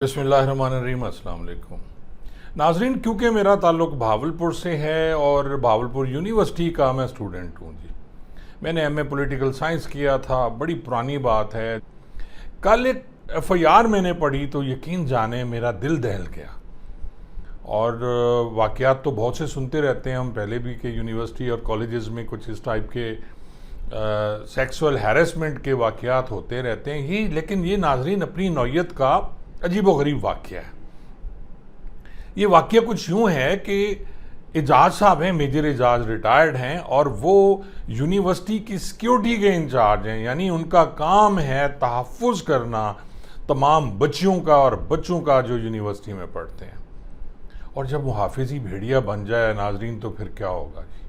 बिस्मिल्लाहिर्रहमानिर्रहीम, अस्सलाम वालेकुम नाजरीन। क्योंकि मेरा ताल्लुक़ भावलपुर से है और भावलपुर यूनिवर्सिटी का मैं स्टूडेंट हूँ जी। मैंने एमए पॉलिटिकल साइंस किया था, बड़ी पुरानी बात है। कल एक एफआईआर मैंने पढ़ी तो यकीन जाने मेरा दिल दहल गया। और वाक़यात तो बहुत से सुनते रहते हैं हम पहले भी कि यूनिवर्सिटी और कॉलेजेस में कुछ इस टाइप के सेक्सुअल हैरेसमेंट के वाक़यात होते रहते हैं ही, लेकिन ये नाजरीन अपनी नौयत का अजीबो गरीब वाक़या है। ये वाक़या कुछ यूँ है कि एजाज साहब हैं, मेजर एजाज रिटायर्ड हैं और वो यूनिवर्सिटी की सिक्योरिटी के इंचार्ज हैं, यानी उनका काम है तहफ़्फ़ुज़ करना तमाम बच्चियों का और बच्चों का जो यूनिवर्सिटी में पढ़ते हैं। और जब मुहाफ़िज़ ही भेड़िया बन जाए नाजरीन तो फिर क्या होगा जी।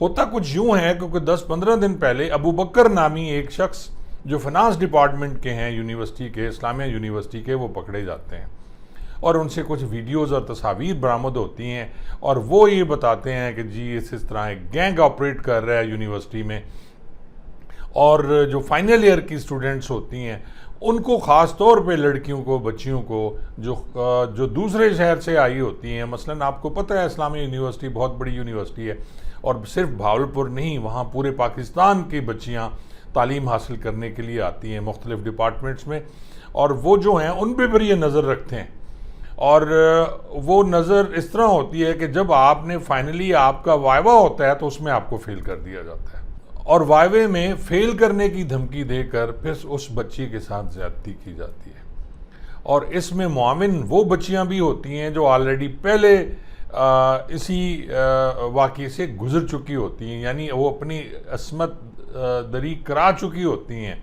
होता कुछ यूँ है क्योंकि 10-15 दिन पहले अबू बकर नामी एक शख्स जो फाइनेंस डिपार्टमेंट के हैं यूनिवर्सिटी के, इस्लामिया यूनिवर्सिटी के, वो पकड़े जाते हैं और उनसे कुछ वीडियोज़ और तस्वीर बरामद होती हैं और वो ये बताते हैं कि जी इस तरह एक गैंग ऑपरेट कर रहा है यूनिवर्सिटी में। और जो फाइनल ईयर की स्टूडेंट्स होती हैं उनको ख़ास तौर पे लड़कियों को, बच्चियों को जो दूसरे शहर से आई होती हैं, मसलन आपको पता है इस्लामिया यूनिवर्सिटी बहुत बड़ी यूनिवर्सिटी है और सिर्फ भावलपुर नहीं, वहाँ पूरे पाकिस्तान की बच्चियाँ तालीम हासिल करने के लिए आती हैं मुख्तलिफ डिपार्टमेंट्स में, और वो जो हैं उन पर ये नज़र रखते हैं। और वो नज़र इस तरह होती है कि जब आपने फाइनली आपका वाइवा होता है तो उसमें आपको फेल कर दिया जाता है और वाइवे में फेल करने की धमकी देकर फिर उस बच्ची के साथ ज़्यादती की जाती है। और इसमें मुआविन वो बच्चियां भी होती हैं जो ऑलरेडी पहले इसी वाक़ये से गुजर चुकी होती हैं, यानी वो अपनी अस्मत दरी करा चुकी होती हैं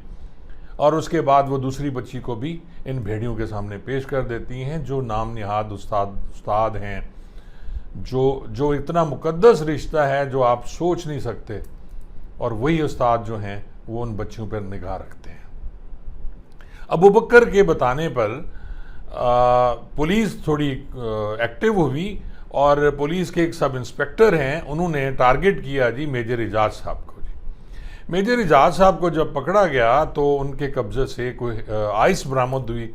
और उसके बाद वो दूसरी बच्ची को भी इन भेड़ियों के सामने पेश कर देती हैं जो नाम निहाद उस्ताद हैं, जो इतना मुकद्दस रिश्ता है जो आप सोच नहीं सकते, और वही उस्ताद जो हैं वो उन बच्चियों पर निगाह रखते हैं। अबू बकर के बताने पर पुलिस थोड़ी एक्टिव हुई और पुलिस के एक सब इंस्पेक्टर हैं, उन्होंने टारगेट किया जी मेजर एजाज साहब को। मेजर एजाज साहब को जब पकड़ा गया तो उनके कब्जे से कोई आइस बरामद हुई,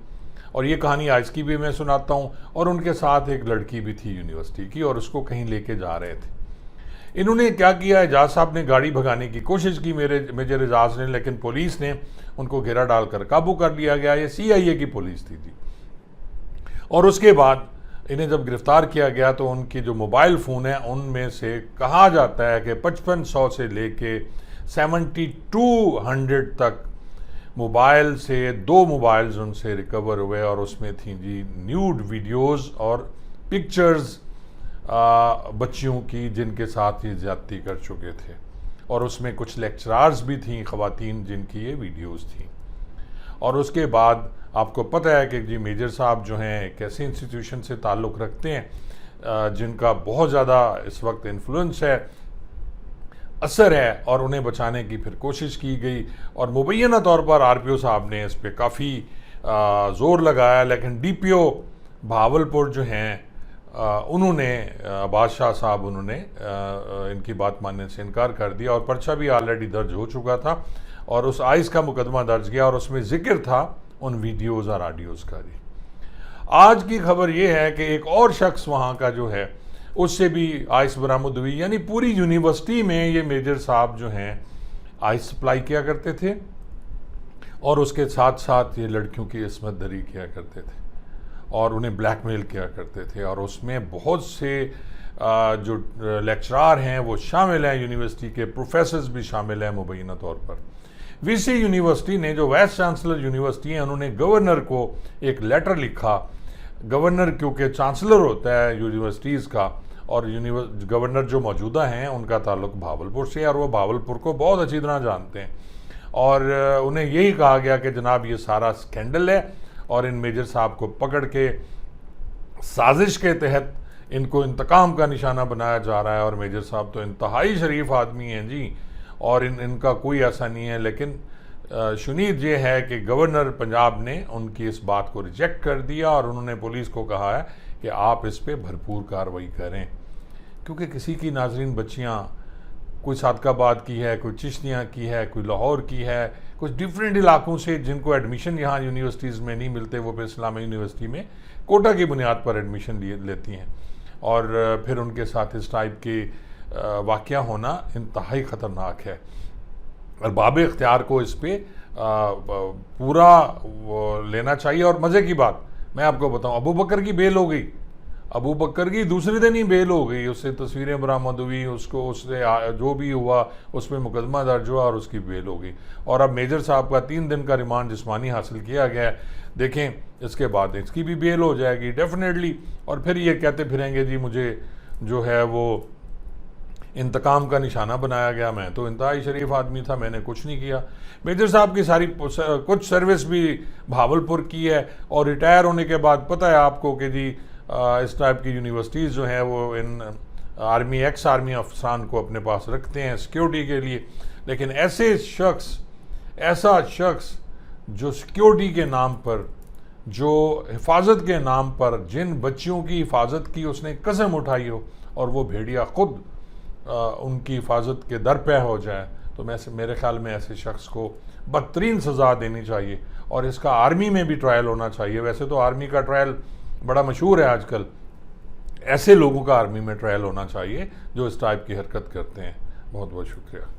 और ये कहानी आइस की भी मैं सुनाता हूँ। और उनके साथ एक लड़की भी थी यूनिवर्सिटी की और उसको कहीं लेके जा रहे थे। इन्होंने क्या किया, एजाज साहब ने गाड़ी भगाने की कोशिश की मेजर एजाज ने, लेकिन पुलिस ने उनको घेरा डालकर काबू कर लिया गया। ये CIA की पुलिस थी जी। और उसके बाद इन्हें जब गिरफ्तार किया गया तो उनकी जो मोबाइल फ़ोन है उनमें से कहा जाता है कि 5500 से लेके 7200 तक मोबाइल से 2 मोबाइल्स उनसे रिकवर हुए और उसमें थी जी न्यूड वीडियोस और पिक्चर्स बच्चियों की जिनके साथ ये ज्यादती कर चुके थे, और उसमें कुछ लेक्चरार्स भी थी ख़वातीन जिनकी ये वीडियोस थी। और उसके बाद आपको पता है कि जी मेजर साहब जो हैं एक ऐसे इंस्टीट्यूशन से ताल्लुक़ रखते हैं जिनका बहुत ज़्यादा इस वक्त इन्फ्लुएंस है, असर है, और उन्हें बचाने की फिर कोशिश की गई और मुबैना तौर पर RPO साहब ने इस पर काफ़ी ज़ोर लगाया, लेकिन DPO भावलपुर जो हैं उन्होंने बादशाह साहब उन्होंने इनकी बात मानने से इनकार कर दिया और पर्चा भी ऑलरेडी दर्ज हो चुका था और उस आइस का मुकदमा दर्ज किया और उसमें जिक्र था उन वीडियोज़ और ऑडियोज़ का भी। आज की खबर ये है कि एक और शख्स वहाँ का जो है उससे भी आइस बरामद हुई, यानी पूरी यूनिवर्सिटी में ये मेजर साहब जो हैं आइस सप्लाई किया करते थे और उसके साथ साथ ये लड़कियों की इस्मत दरी किया करते थे और उन्हें ब्लैकमेल किया करते थे। और उसमें बहुत से जो लेक्चरार हैं वो शामिल हैं, यूनिवर्सिटी के प्रोफेसर्स भी शामिल हैं मुबैना तौर पर। VC यूनिवर्सिटी ने, जो वाइस चांसलर यूनिवर्सिटी हैं, उन्होंने गवर्नर को एक लेटर लिखा। गवर्नर क्योंकि चांसलर होता है यूनिवर्सिटीज़ का और गवर्नर जो मौजूदा हैं उनका ताल्लुक भावलपुर से और वो भावलपुर को बहुत अच्छी तरह जानते हैं, और उन्हें यही कहा गया कि जनाब ये सारा स्कैंडल है और इन मेजर साहब को पकड़ के साजिश के तहत इनको इंतकाम का निशाना बनाया जा रहा है। और मेजर साहब तो इंतहाई शरीफ आदमी हैं जी, और इनका कोई ऐसा नहीं है। लेकिन शुनीद ये है कि गवर्नर पंजाब ने उनकी इस बात को रिजेक्ट कर दिया और उन्होंने पुलिस को कहा है कि आप इस पर भरपूर कार्रवाई करें, क्योंकि किसी की नाजरीन बच्चियाँ कोई सादकाबाद की है, कोई चिश्तियाँ की है, कोई लाहौर की है, कुछ डिफरेंट इलाकों से जिनको एडमिशन यहाँ यूनिवर्सिटीज़ में नहीं मिलते, वो फिर इस्लामिक यूनिवर्सिटी में कोटा की बुनियाद पर एडमिशन लेती हैं, और फिर उनके साथ इस टाइप के वाक़या होना इंतहाई ख़तरनाक है। और बाब इख्तियार को इस पर पूरा लेना चाहिए। और मज़े की बात मैं आपको बताऊं, अबू बकर की बेल हो गई, अबू बकर की दूसरे दिन ही बेल हो गई, उससे तस्वीरें बरामद हुई, उसको उससे जो भी हुआ उस पर मुकदमा दर्ज हुआ और उसकी बेल हो गई। और अब मेजर साहब का 3 दिन का रिमांड जिस्मानी हासिल किया गया है, देखें इसके बाद इसकी भी बेल हो जाएगी डेफिनेटली। और फिर ये कहते फिरेंगे जी मुझे जो है वो इंतकाम का निशाना बनाया गया, मैं तो इंतहाई शरीफ आदमी था, मैंने कुछ नहीं किया। मेजर साहब की सारी कुछ सर्विस भी भावलपुर की है, और रिटायर होने के बाद पता है आपको कि जी इस टाइप की यूनिवर्सिटीज़ जो हैं वो इन आर्मी एक्स आर्मी अफसरान को अपने पास रखते हैं सिक्योरिटी के लिए। लेकिन ऐसा शख्स जो सिक्योरिटी के नाम पर, जो हिफाजत के नाम पर जिन बच्चियों की हिफाजत की उसने कसम उठाई हो, और वो भेड़िया खुद उनकी हिफाजत के दर पे हो जाए, तो मेरे ख्याल में ऐसे शख्स को बदतरीन सज़ा देनी चाहिए, और इसका आर्मी में भी ट्रायल होना चाहिए। वैसे तो आर्मी का ट्रायल बड़ा मशहूर है आजकल, ऐसे लोगों का आर्मी में ट्रायल होना चाहिए जो इस टाइप की हरकत करते हैं। बहुत बहुत शुक्रिया।